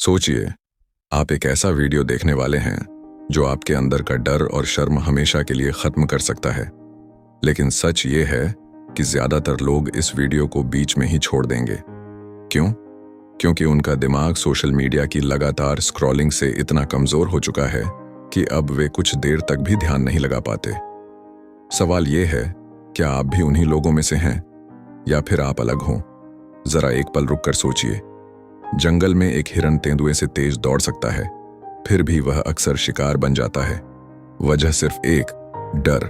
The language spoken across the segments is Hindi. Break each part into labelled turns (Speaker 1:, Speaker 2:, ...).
Speaker 1: सोचिए, आप एक ऐसा वीडियो देखने वाले हैं जो आपके अंदर का डर और शर्म हमेशा के लिए खत्म कर सकता है। लेकिन सच ये है कि ज्यादातर लोग इस वीडियो को बीच में ही छोड़ देंगे। क्यों? क्योंकि उनका दिमाग सोशल मीडिया की लगातार स्क्रॉलिंग से इतना कमजोर हो चुका है कि अब वे कुछ देर तक भी ध्यान नहीं लगा पाते। सवाल ये है, क्या आप भी उन्हीं लोगों में से हैं या फिर आप अलग हों? जरा एक पल रुक कर सोचिए। जंगल में एक हिरन तेंदुए से तेज दौड़ सकता है, फिर भी वह अक्सर शिकार बन जाता है। वजह सिर्फ एक, डर।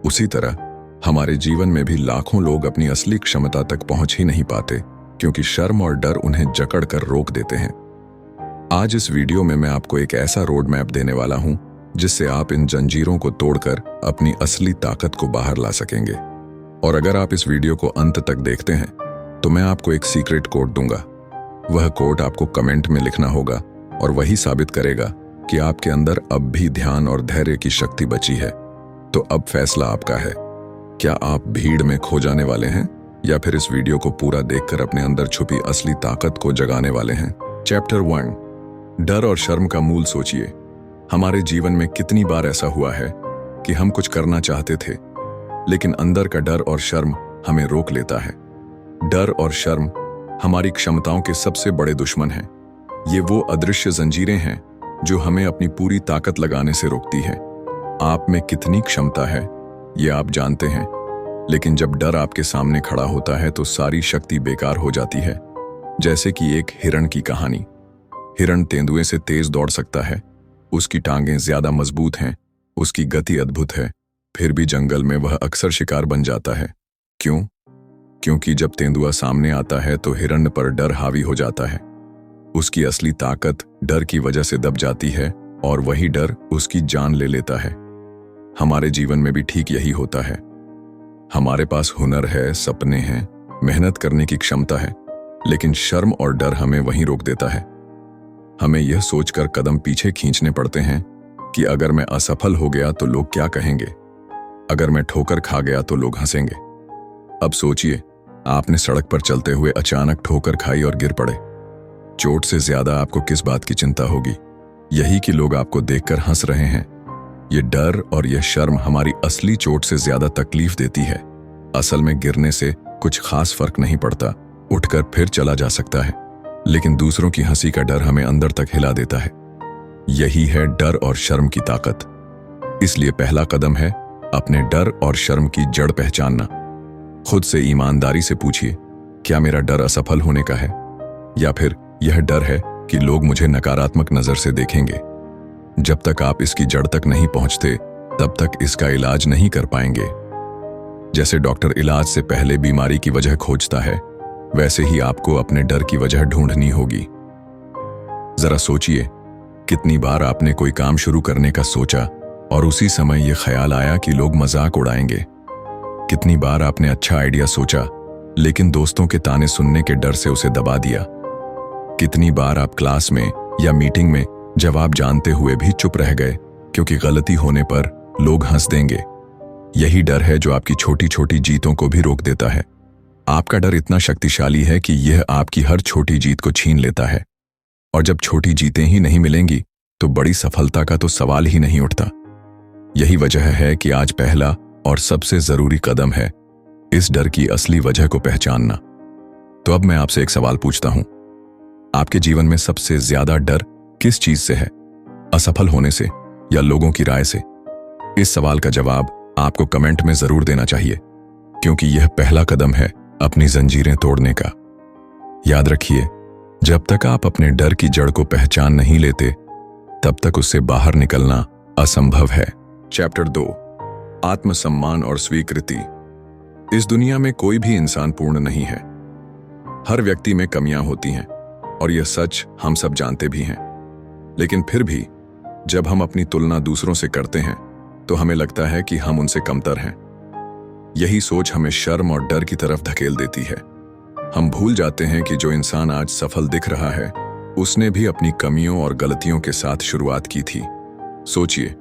Speaker 1: उसी तरह हमारे जीवन में भी लाखों लोग अपनी असली क्षमता तक पहुंच ही नहीं पाते क्योंकि शर्म और डर उन्हें जकड़ कर रोक देते हैं। आज इस वीडियो में मैं आपको एक ऐसा रोड मैप देने वाला हूं जिससे आप इन जंजीरों को तोड़कर अपनी असली ताकत को बाहर ला सकेंगे। और अगर आप इस वीडियो को अंत तक देखते हैं तो मैं आपको एक सीक्रेट कोड दूंगा। वह कोड आपको कमेंट में लिखना होगा और वही साबित करेगा कि आपके अंदर अब भी ध्यान और धैर्य की शक्ति बची है। तो अब फैसला आपका है। क्या आप भीड़ में खो जाने वाले हैं या फिर इस वीडियो को पूरा देखकर अपने अंदर छुपी असली ताकत को जगाने वाले हैं? चैप्टर 1, डर और शर्म का मूल। सोचिए, हमारे जीवन में कितनी बार ऐसा हुआ है कि हम कुछ करना चाहते थे लेकिन अंदर का डर और शर्म हमें रोक लेता है। डर और शर्म हमारी क्षमताओं के सबसे बड़े दुश्मन हैं। ये वो अदृश्य जंजीरें हैं जो हमें अपनी पूरी ताकत लगाने से रोकती है। आप में कितनी क्षमता है ये आप जानते हैं, लेकिन जब डर आपके सामने खड़ा होता है तो सारी शक्ति बेकार हो जाती है। जैसे कि एक हिरण की कहानी। हिरण तेंदुए से तेज दौड़ सकता है, उसकी टांगें ज्यादा मजबूत हैं, उसकी गति अद्भुत है, फिर भी जंगल में वह अक्सर शिकार बन जाता है। क्यों? क्योंकि जब तेंदुआ सामने आता है तो हिरण पर डर हावी हो जाता है। उसकी असली ताकत डर की वजह से दब जाती है और वही डर उसकी जान ले लेता है। हमारे जीवन में भी ठीक यही होता है। हमारे पास हुनर है, सपने हैं, मेहनत करने की क्षमता है, लेकिन शर्म और डर हमें वहीं रोक देता है। हमें यह सोचकर कदम पीछे खींचने पड़ते हैं कि अगर मैं असफल हो गया तो लोग क्या कहेंगे, अगर मैं ठोकर खा गया तो लोग हंसेंगे। अब सोचिए, आपने सड़क पर चलते हुए अचानक ठोकर खाई और गिर पड़े। चोट से ज्यादा आपको किस बात की चिंता होगी? यही कि लोग आपको देखकर हंस रहे हैं। ये डर और यह शर्म हमारी असली चोट से ज्यादा तकलीफ देती है। असल में गिरने से कुछ खास फर्क नहीं पड़ता, उठकर फिर चला जा सकता है, लेकिन दूसरों की हंसी का डर हमें अंदर तक हिला देता है। यही है डर और शर्म की ताकत। इसलिए पहला कदम है अपने डर और शर्म की जड़ पहचानना। खुद से ईमानदारी से पूछिए, क्या मेरा डर असफल होने का है या फिर यह डर है कि लोग मुझे नकारात्मक नजर से देखेंगे? जब तक आप इसकी जड़ तक नहीं पहुंचते तब तक इसका इलाज नहीं कर पाएंगे। जैसे डॉक्टर इलाज से पहले बीमारी की वजह खोजता है, वैसे ही आपको अपने डर की वजह ढूंढनी होगी। जरा सोचिए, कितनी बार आपने कोई काम शुरू करने का सोचा और उसी समय यह ख्याल आया कि लोग मजाक उड़ाएंगे। कितनी बार आपने अच्छा आइडिया सोचा लेकिन दोस्तों के ताने सुनने के डर से उसे दबा दिया। कितनी बार आप क्लास में या मीटिंग में जवाब जानते हुए भी चुप रह गए क्योंकि गलती होने पर लोग हंस देंगे। यही डर है जो आपकी छोटी छोटी जीतों को भी रोक देता है। आपका डर इतना शक्तिशाली है कि यह आपकी हर छोटी जीत को छीन लेता है, और जब छोटी जीतें ही नहीं मिलेंगी तो बड़ी सफलता का तो सवाल ही नहीं उठता। यही वजह है कि आज पहला और सबसे जरूरी कदम है इस डर की असली वजह को पहचानना। तो अब मैं आपसे एक सवाल पूछता हूं, आपके जीवन में सबसे ज्यादा डर किस चीज से है? असफल होने से या लोगों की राय से? इस सवाल का जवाब आपको कमेंट में जरूर देना चाहिए, क्योंकि यह पहला कदम है अपनी जंजीरें तोड़ने का। याद रखिए, जब तक आप अपने डर की जड़ को पहचान नहीं लेते तब तक उससे बाहर निकलना असंभव है। चैप्टर 2, आत्मसम्मान और स्वीकृति। इस दुनिया में कोई भी इंसान पूर्ण नहीं है। हर व्यक्ति में कमियां होती हैं और यह सच हम सब जानते भी हैं। लेकिन फिर भी जब हम अपनी तुलना दूसरों से करते हैं तो हमें लगता है कि हम उनसे कमतर हैं। यही सोच हमें शर्म और डर की तरफ धकेल देती है। हम भूल जाते हैं कि जो इंसान आज सफल दिख रहा है उसने भी अपनी कमियों और गलतियों के साथ शुरुआत की थी। सोचिए,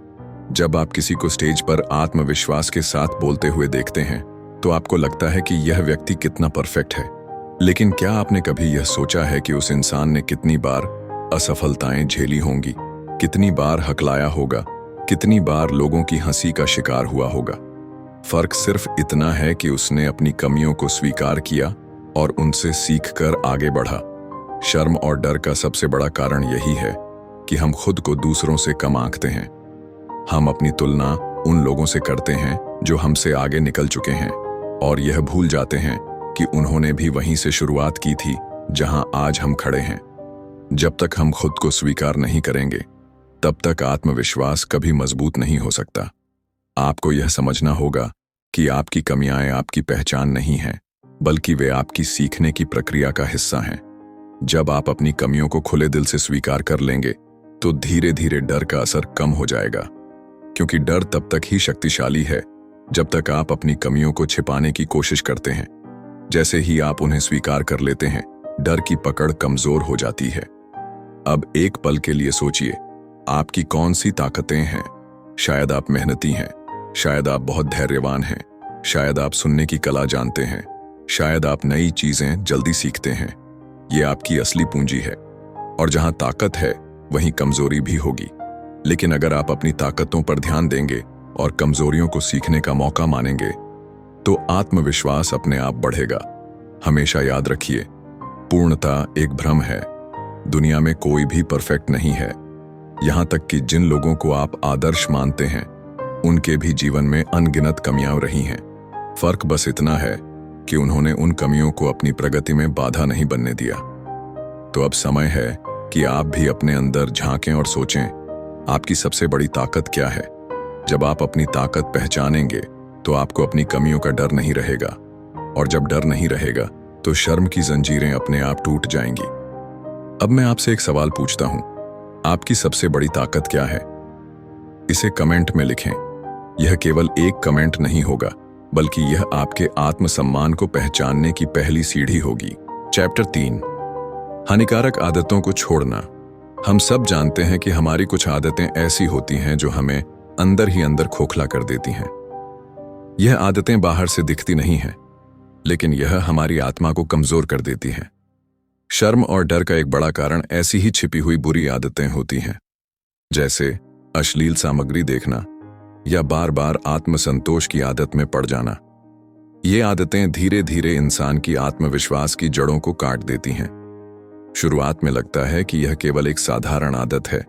Speaker 1: जब आप किसी को स्टेज पर आत्मविश्वास के साथ बोलते हुए देखते हैं तो आपको लगता है कि यह व्यक्ति कितना परफेक्ट है, लेकिन क्या आपने कभी यह सोचा है कि उस इंसान ने कितनी बार असफलताएं झेली होंगी, कितनी बार हकलाया होगा, कितनी बार लोगों की हंसी का शिकार हुआ होगा। फर्क सिर्फ इतना है कि उसने अपनी कमियों को स्वीकार किया और उनसे सीखकर आगे बढ़ा। शर्म और डर का सबसे बड़ा कारण यही है कि हम खुद को दूसरों से कम आंकते हैं। हम अपनी तुलना उन लोगों से करते हैं जो हमसे आगे निकल चुके हैं और यह भूल जाते हैं कि उन्होंने भी वहीं से शुरुआत की थी जहां आज हम खड़े हैं। जब तक हम खुद को स्वीकार नहीं करेंगे, तब तक आत्मविश्वास कभी मजबूत नहीं हो सकता। आपको यह समझना होगा कि आपकी कमियां आपकी पहचान नहीं हैं, बल्कि वे आपकी सीखने की प्रक्रिया का हिस्सा हैं। जब आप अपनी कमियों को खुले दिल से स्वीकार कर लेंगे, तो धीरे धीरे डर का असर कम हो जाएगा, क्योंकि डर तब तक ही शक्तिशाली है जब तक आप अपनी कमियों को छिपाने की कोशिश करते हैं। जैसे ही आप उन्हें स्वीकार कर लेते हैं, डर की पकड़ कमजोर हो जाती है। अब एक पल के लिए सोचिए, आपकी कौन सी ताकतें हैं। शायद आप मेहनती हैं, शायद आप बहुत धैर्यवान हैं, शायद आप सुनने की कला जानते हैं, शायद आप नई चीजें जल्दी सीखते हैं। ये आपकी असली पूंजी है, और जहां ताकत है वहीं कमजोरी भी होगी। लेकिन अगर आप अपनी ताकतों पर ध्यान देंगे और कमजोरियों को सीखने का मौका मानेंगे, तो आत्मविश्वास अपने आप बढ़ेगा। हमेशा याद रखिए, पूर्णता एक भ्रम है। दुनिया में कोई भी परफेक्ट नहीं है। यहां तक कि जिन लोगों को आप आदर्श मानते हैं, उनके भी जीवन में अनगिनत कमियां रही हैं। फर्क बस इतना है कि उन्होंने उन कमियों को अपनी प्रगति में बाधा नहीं बनने दिया। तो अब समय है कि आप भी अपने अंदर झांकें और सोचें, आपकी सबसे बड़ी ताकत क्या है। जब आप अपनी ताकत पहचानेंगे, तो आपको अपनी कमियों का डर नहीं रहेगा, और जब डर नहीं रहेगा, तो शर्म की जंजीरें अपने आप टूट जाएंगी। अब मैं आपसे एक सवाल पूछता हूं, आपकी सबसे बड़ी ताकत क्या है? इसे कमेंट में लिखें। यह केवल एक कमेंट नहीं होगा, बल्कि यह आपके आत्मसम्मान को पहचानने की पहली सीढ़ी होगी। चैप्टर 3, हानिकारक आदतों को छोड़ना। हम सब जानते हैं कि हमारी कुछ आदतें ऐसी होती हैं जो हमें अंदर ही अंदर खोखला कर देती हैं। यह आदतें बाहर से दिखती नहीं हैं, लेकिन यह हमारी आत्मा को कमजोर कर देती हैं। शर्म और डर का एक बड़ा कारण ऐसी ही छिपी हुई बुरी आदतें होती हैं, जैसे अश्लील सामग्री देखना या बार बार आत्मसंतोष की आदत में पड़ जाना। ये आदतें धीरे धीरे इंसान की आत्मविश्वास की जड़ों को काट देती हैं। शुरुआत में लगता है कि यह केवल एक साधारण आदत है,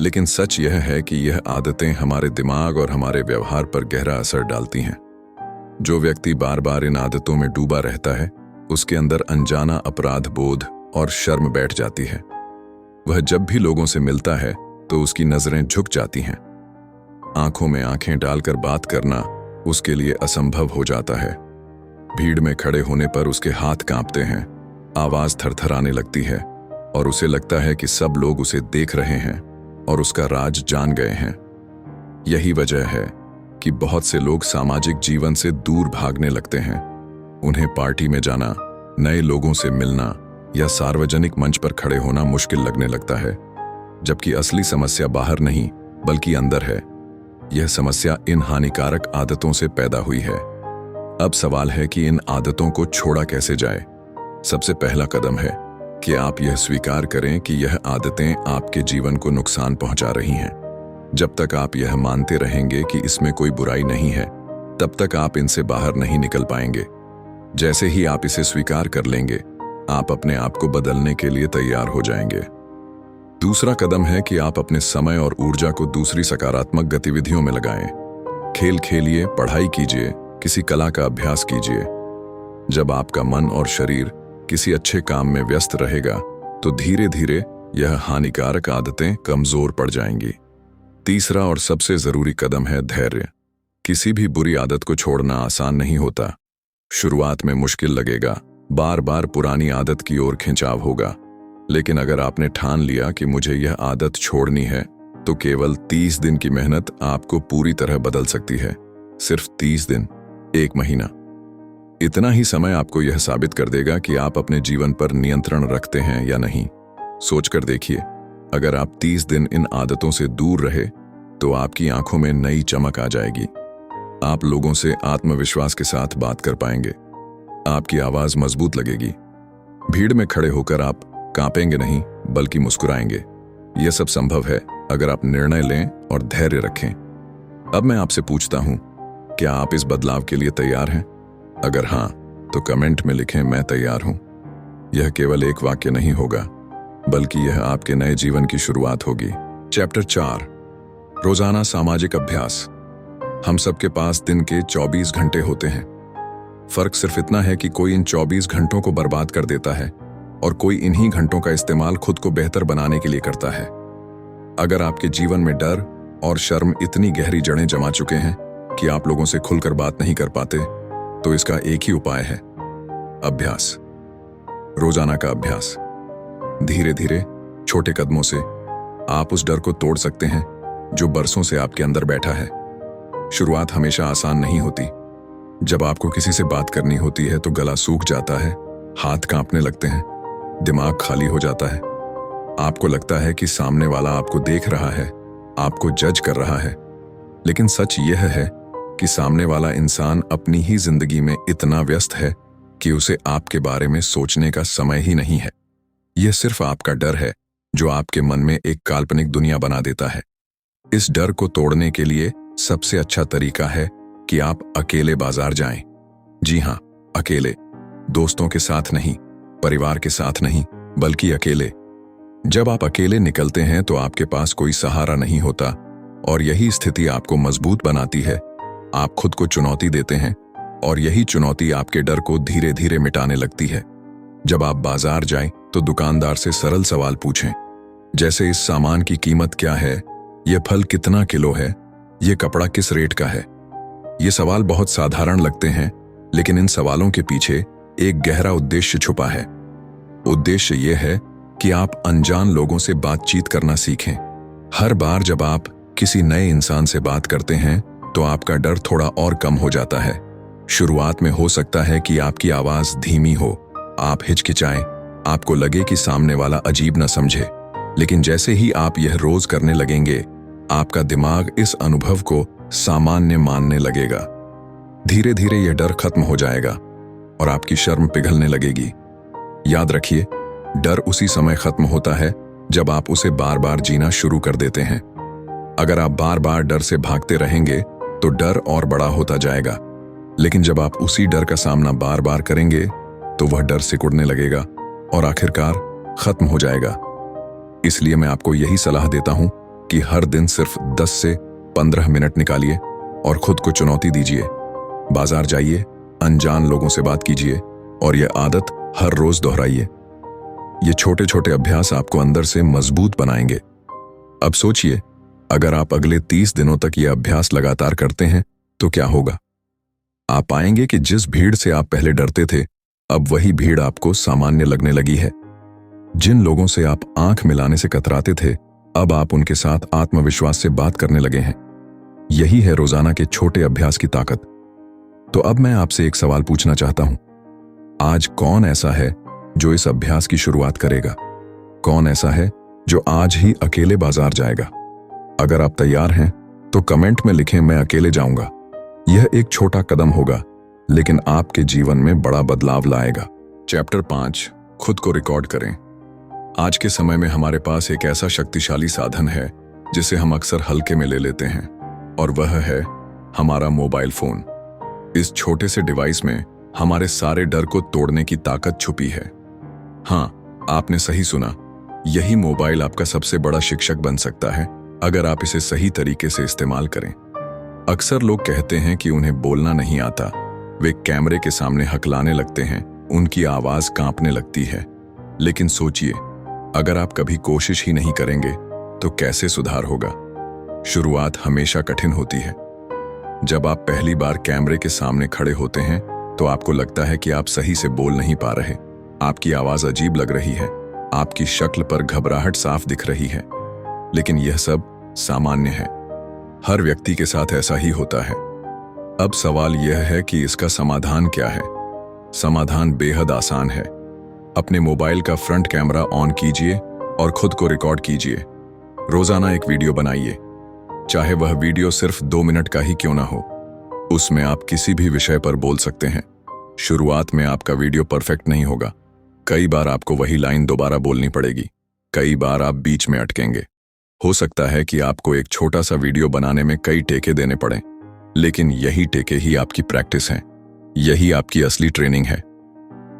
Speaker 1: लेकिन सच यह है कि यह आदतें हमारे दिमाग और हमारे व्यवहार पर गहरा असर डालती हैं। जो व्यक्ति बार बार इन आदतों में डूबा रहता है, उसके अंदर अनजाना अपराध बोध और शर्म बैठ जाती है। वह जब भी लोगों से मिलता है तो उसकी नजरें झुक जाती हैं। आंखों में आंखें डालकर बात करना उसके लिए असंभव हो जाता है। भीड़ में खड़े होने पर उसके हाथ कांपते हैं, आवाज थरथराने लगती है, और उसे लगता है कि सब लोग उसे देख रहे हैं और उसका राज जान गए हैं। यही वजह है कि बहुत से लोग सामाजिक जीवन से दूर भागने लगते हैं। उन्हें पार्टी में जाना, नए लोगों से मिलना या सार्वजनिक मंच पर खड़े होना मुश्किल लगने लगता है, जबकि असली समस्या बाहर नहीं बल्कि अंदर है। यह समस्या इन हानिकारक आदतों से पैदा हुई है। अब सवाल है कि इन आदतों को छोड़ा कैसे जाए। सबसे पहला कदम है कि आप यह स्वीकार करें कि यह आदतें आपके जीवन को नुकसान पहुंचा रही हैं। जब तक आप यह मानते रहेंगे कि इसमें कोई बुराई नहीं है, तब तक आप इनसे बाहर नहीं निकल पाएंगे। जैसे ही आप इसे स्वीकार कर लेंगे, आप अपने आप को बदलने के लिए तैयार हो जाएंगे। दूसरा कदम है कि आप अपने समय और ऊर्जा को दूसरी सकारात्मक गतिविधियों में लगाएं। खेल खेलिए, पढ़ाई कीजिए, किसी कला का अभ्यास कीजिए। जब आपका मन और शरीर किसी अच्छे काम में व्यस्त रहेगा, तो धीरे धीरे यह हानिकारक आदतें कमजोर पड़ जाएंगी। तीसरा और सबसे जरूरी कदम है धैर्य। किसी भी बुरी आदत को छोड़ना आसान नहीं होता। शुरुआत में मुश्किल लगेगा, बार बार पुरानी आदत की ओर खिंचाव होगा, लेकिन अगर आपने ठान लिया कि मुझे यह आदत छोड़नी है, तो केवल 30 दिन की मेहनत आपको पूरी तरह बदल सकती है। सिर्फ 30 दिन, 1 महीना। इतना ही समय आपको यह साबित कर देगा कि आप अपने जीवन पर नियंत्रण रखते हैं या नहीं। सोचकर देखिए, अगर आप 30 दिन इन आदतों से दूर रहे, तो आपकी आंखों में नई चमक आ जाएगी। आप लोगों से आत्मविश्वास के साथ बात कर पाएंगे। आपकी आवाज मजबूत लगेगी। भीड़ में खड़े होकर आप कांपेंगे नहीं बल्कि मुस्कुराएंगे। यह सब संभव है अगर आप निर्णय लें और धैर्य रखें। अब मैं आपसे पूछता हूं, क्या आप इस बदलाव के लिए तैयार हैं? अगर हां, तो कमेंट में लिखें मैं तैयार हूं। यह केवल एक वाक्य नहीं होगा, बल्कि यह आपके नए जीवन की शुरुआत होगी। चैप्टर 4, रोजाना सामाजिक अभ्यास। हम सबके पास दिन के 24 घंटे होते हैं। फर्क सिर्फ इतना है कि कोई इन 24 घंटों को बर्बाद कर देता है और कोई इन्हीं घंटों का इस्तेमाल खुद को बेहतर बनाने के लिए करता है। अगर आपके जीवन में डर और शर्म इतनी गहरी जड़ें जमा चुके हैं कि आप लोगों से खुलकर बात नहीं कर पाते, तो इसका एक ही उपाय है, अभ्यास। रोजाना का अभ्यास। धीरे धीरे छोटे कदमों से आप उस डर को तोड़ सकते हैं जो बरसों से आपके अंदर बैठा है। शुरुआत हमेशा आसान नहीं होती। जब आपको किसी से बात करनी होती है तो गला सूख जाता है, हाथ कांपने लगते हैं, दिमाग खाली हो जाता है। आपको लगता है कि सामने वाला आपको देख रहा है, आपको जज कर रहा है। लेकिन सच यह है कि सामने वाला इंसान अपनी ही जिंदगी में इतना व्यस्त है कि उसे आपके बारे में सोचने का समय ही नहीं है। यह सिर्फ आपका डर है जो आपके मन में एक काल्पनिक दुनिया बना देता है। इस डर को तोड़ने के लिए सबसे अच्छा तरीका है कि आप अकेले बाजार जाएं। जी हां, अकेले। दोस्तों के साथ नहीं, परिवार के साथ नहीं, बल्कि अकेले। जब आप अकेले निकलते हैं तो आपके पास कोई सहारा नहीं होता और यही स्थिति आपको मजबूत बनाती है। आप खुद को चुनौती देते हैं और यही चुनौती आपके डर को धीरे धीरे मिटाने लगती है। जब आप बाजार जाएं तो दुकानदार से सरल सवाल पूछें, जैसे इस सामान की कीमत क्या है, यह फल कितना किलो है, यह कपड़ा किस रेट का है। ये सवाल बहुत साधारण लगते हैं, लेकिन इन सवालों के पीछे एक गहरा उद्देश्य छुपा है। उद्देश्य यह है कि आप अनजान लोगों से बातचीत करना सीखें। हर बार जब आप किसी नए इंसान से बात करते हैं तो आपका डर थोड़ा और कम हो जाता है। शुरुआत में हो सकता है कि आपकी आवाज धीमी हो, आप हिचकिचाएं, आपको लगे कि सामने वाला अजीब न समझे। लेकिन जैसे ही आप यह रोज करने लगेंगे, आपका दिमाग इस अनुभव को सामान्य मानने लगेगा। धीरे धीरे यह डर खत्म हो जाएगा और आपकी शर्म पिघलने लगेगी। याद रखिए, डर उसी समय खत्म होता है जब आप उसे बार बार जीना शुरू कर देते हैं। अगर आप बार बार डर से भागते रहेंगे तो डर और बड़ा होता जाएगा, लेकिन जब आप उसी डर का सामना बार बार करेंगे तो वह डर सिकुड़ने लगेगा और आखिरकार खत्म हो जाएगा। इसलिए मैं आपको यही सलाह देता हूं कि हर दिन सिर्फ 10 से 15 मिनट निकालिए और खुद को चुनौती दीजिए। बाजार जाइए, अनजान लोगों से बात कीजिए और यह आदत हर रोज दोहराइए। ये छोटे छोटे अभ्यास आपको अंदर से मजबूत बनाएंगे। अब सोचिए, अगर आप अगले 30 दिनों तक यह अभ्यास लगातार करते हैं तो क्या होगा? आप पाएंगे कि जिस भीड़ से आप पहले डरते थे, अब वही भीड़ आपको सामान्य लगने लगी है। जिन लोगों से आप आंख मिलाने से कतराते थे, अब आप उनके साथ आत्मविश्वास से बात करने लगे हैं। यही है रोजाना के छोटे अभ्यास की ताकत। तो अब मैं आपसे एक सवाल पूछना चाहता हूं। आज कौन ऐसा है जो इस अभ्यास की शुरुआत करेगा? कौन ऐसा है जो आज ही अकेले बाजार जाएगा? अगर आप तैयार हैं तो कमेंट में लिखें मैं अकेले जाऊंगा। यह एक छोटा कदम होगा, लेकिन आपके जीवन में बड़ा बदलाव लाएगा। चैप्टर 5, खुद को रिकॉर्ड करें। आज के समय में हमारे पास एक ऐसा शक्तिशाली साधन है जिसे हम अक्सर हल्के में ले लेते हैं, और वह है हमारा मोबाइल फोन। इस छोटे से डिवाइस में हमारे सारे डर को तोड़ने की ताकत छुपी है। हाँ, आपने सही सुना, यही मोबाइल आपका सबसे बड़ा शिक्षक बन सकता है अगर आप इसे सही तरीके से इस्तेमाल करें। अक्सर लोग कहते हैं कि उन्हें बोलना नहीं आता, वे कैमरे के सामने हकलाने लगते हैं, उनकी आवाज कांपने लगती है। लेकिन सोचिए, अगर आप कभी कोशिश ही नहीं करेंगे तो कैसे सुधार होगा? शुरुआत हमेशा कठिन होती है। जब आप पहली बार कैमरे के सामने खड़े होते हैं तो आपको लगता है कि आप सही से बोल नहीं पा रहे, आपकी आवाज अजीब लग रही है, आपकी शक्ल पर घबराहट साफ दिख रही है। लेकिन यह सब सामान्य है, हर व्यक्ति के साथ ऐसा ही होता है। अब सवाल यह है कि इसका समाधान क्या है? समाधान बेहद आसान है। अपने मोबाइल का फ्रंट कैमरा ऑन कीजिए और खुद को रिकॉर्ड कीजिए। रोजाना एक वीडियो बनाइए, चाहे वह वीडियो सिर्फ 2 मिनट का ही क्यों ना हो। उसमें आप किसी भी विषय पर बोल सकते हैं। शुरुआत में आपका वीडियो परफेक्ट नहीं होगा, कई बार आपको वही लाइन दोबारा बोलनी पड़ेगी। कई बार आप बीच में अटकेंगे। हो सकता है कि आपको एक छोटा सा वीडियो बनाने में कई टेके देने पड़े, लेकिन यही टेके ही आपकी प्रैक्टिस हैं। यही आपकी असली ट्रेनिंग है।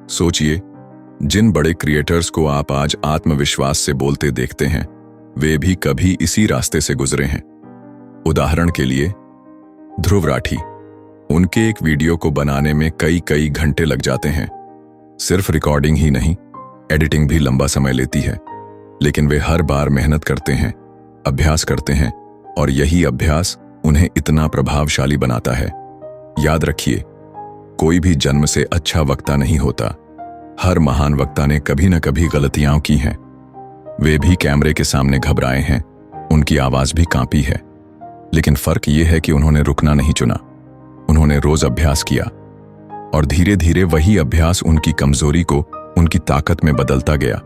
Speaker 1: सोचिए, जिन बड़े क्रिएटर्स को आप आज आत्मविश्वास से बोलते देखते हैं, वे भी कभी इसी रास्ते से गुजरे हैं। उदाहरण के लिए ध्रुव राठी, उनके एक वीडियो को बनाने में कई घंटे लग जाते हैं। सिर्फ रिकॉर्डिंग ही नहीं, एडिटिंग भी लंबा समय लेती है, लेकिन वे हर बार मेहनत करते हैं, अभ्यास करते हैं, और यही अभ्यास उन्हें इतना प्रभावशाली बनाता है। याद रखिए, कोई भी जन्म से अच्छा वक्ता नहीं होता। हर महान वक्ता ने कभी न कभी गलतियां की हैं। वे भी कैमरे के सामने घबराए हैं, उनकी आवाज भी कांपी है, लेकिन फर्क यह है कि उन्होंने रुकना नहीं चुना। उन्होंने रोज अभ्यास किया, और धीरे धीरे वही अभ्यास उनकी कमजोरी को उनकी ताकत में बदलता गया।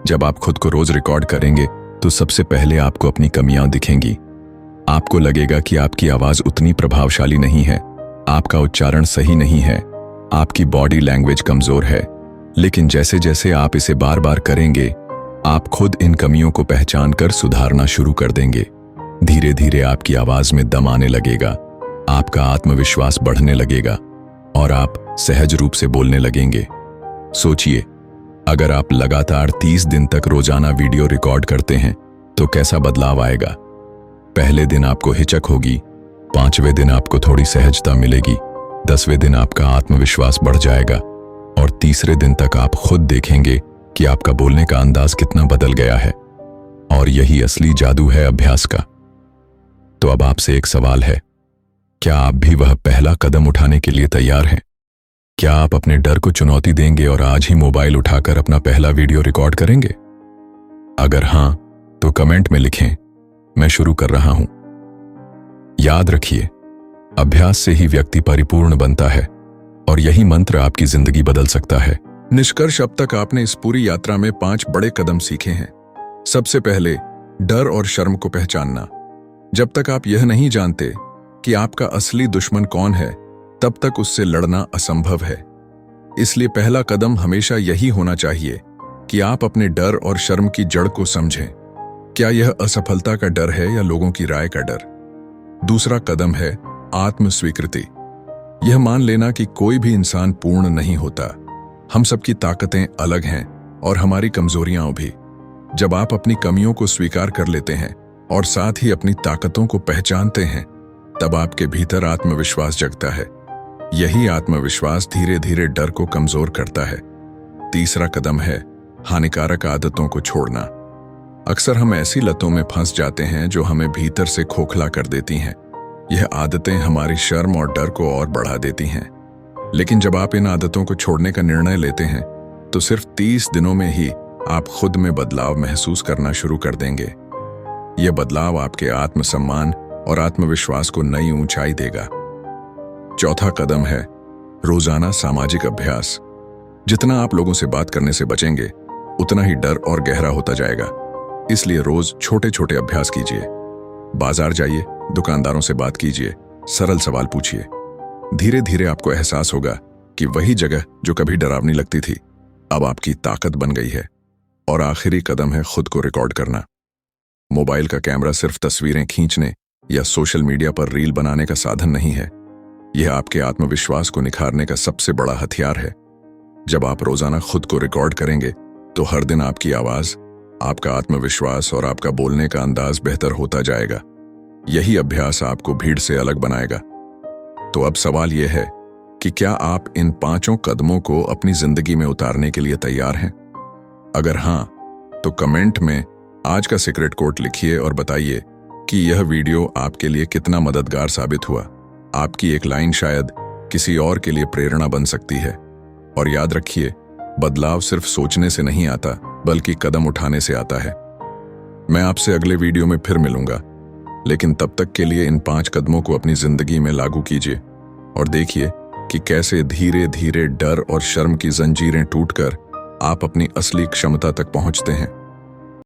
Speaker 1: जब आप खुद को रोज रिकॉर्ड करेंगे तो सबसे पहले आपको अपनी कमियां दिखेंगी। आपको लगेगा कि आपकी आवाज उतनी प्रभावशाली नहीं है, आपका उच्चारण सही नहीं है, आपकी बॉडी लैंग्वेज कमजोर है। लेकिन जैसे जैसे आप इसे बार बार करेंगे, आप खुद इन कमियों को पहचान कर सुधारना शुरू कर देंगे। धीरे धीरे आपकी आवाज में दम आने लगेगा, आपका आत्मविश्वास बढ़ने लगेगा, और आप सहज रूप से बोलने लगेंगे। सोचिए, अगर आप लगातार 30 दिन तक रोजाना वीडियो रिकॉर्ड करते हैं तो कैसा बदलाव आएगा। पहले दिन आपको हिचक होगी, 5वें दिन आपको थोड़ी सहजता मिलेगी, 10वें दिन आपका आत्मविश्वास बढ़ जाएगा, और तीसरे दिन तक आप खुद देखेंगे कि आपका बोलने का अंदाज कितना बदल गया है। और यही असली जादू है अभ्यास का। तो अब आपसे एक सवाल है, क्या आप भी वह पहला कदम उठाने के लिए तैयार हैं? क्या आप अपने डर को चुनौती देंगे और आज ही मोबाइल उठाकर अपना पहला वीडियो रिकॉर्ड करेंगे? अगर हां, तो कमेंट में लिखें, मैं शुरू कर रहा हूं। याद रखिए, अभ्यास से ही व्यक्ति परिपूर्ण बनता है, और यही मंत्र आपकी जिंदगी बदल सकता है। निष्कर्ष, अब तक आपने इस पूरी यात्रा में 5 बड़े कदम सीखे हैं। सबसे पहले, डर और शर्म को पहचानना। जब तक आप यह नहीं जानते कि आपका असली दुश्मन कौन है, तब तक उससे लड़ना असंभव है। इसलिए पहला कदम हमेशा यही होना चाहिए कि आप अपने डर और शर्म की जड़ को समझें। क्या यह असफलता का डर है या लोगों की राय का डर? दूसरा कदम है आत्म स्वीकृति। यह मान लेना कि कोई भी इंसान पूर्ण नहीं होता। हम सबकी ताकतें अलग हैं, और हमारी कमजोरियां भी। जब आप अपनी कमियों को स्वीकार कर लेते हैं और साथ ही अपनी ताकतों को पहचानते हैं, तब आपके भीतर आत्मविश्वास जगता है। यही आत्मविश्वास धीरे धीरे डर को कमजोर करता है। तीसरा कदम है हानिकारक आदतों को छोड़ना। अक्सर हम ऐसी लतों में फंस जाते हैं जो हमें भीतर से खोखला कर देती हैं। यह आदतें हमारी शर्म और डर को और बढ़ा देती हैं। लेकिन जब आप इन आदतों को छोड़ने का निर्णय लेते हैं, तो सिर्फ 30 दिनों में ही आप खुद में बदलाव महसूस करना शुरू कर देंगे। यह बदलाव आपके आत्मसम्मान और आत्मविश्वास को नई ऊंचाई देगा। चौथा कदम है रोजाना सामाजिक अभ्यास। जितना आप लोगों से बात करने से बचेंगे, उतना ही डर और गहरा होता जाएगा। इसलिए रोज छोटे छोटे अभ्यास कीजिए। बाजार जाइए, दुकानदारों से बात कीजिए, सरल सवाल पूछिए। धीरे धीरे आपको एहसास होगा कि वही जगह जो कभी डरावनी लगती थी, अब आपकी ताकत बन गई है। और आखिरी कदम है खुद को रिकॉर्ड करना। मोबाइल का कैमरा सिर्फ तस्वीरें खींचने या सोशल मीडिया पर रील बनाने का साधन नहीं है। यह आपके आत्मविश्वास को निखारने का सबसे बड़ा हथियार है। जब आप रोजाना खुद को रिकॉर्ड करेंगे, तो हर दिन आपकी आवाज, आपका आत्मविश्वास और आपका बोलने का अंदाज बेहतर होता जाएगा। यही अभ्यास आपको भीड़ से अलग बनाएगा। तो अब सवाल यह है कि क्या आप इन 5 कदमों को अपनी जिंदगी में उतारने के लिए तैयार हैं? अगर हां, तो कमेंट में आज का सीक्रेट कोड लिखिए और बताइए कि यह वीडियो आपके लिए कितना मददगार साबित हुआ। आपकी एक लाइन शायद किसी और के लिए प्रेरणा बन सकती है। और याद रखिए, बदलाव सिर्फ सोचने से नहीं आता, बल्कि कदम उठाने से आता है। मैं आपसे अगले वीडियो में फिर मिलूंगा, लेकिन तब तक के लिए इन 5 कदमों को अपनी जिंदगी में लागू कीजिए और देखिए कि कैसे धीरे धीरे डर और शर्म की जंजीरें टूटकर आप अपनी असली क्षमता तक पहुंचते हैं।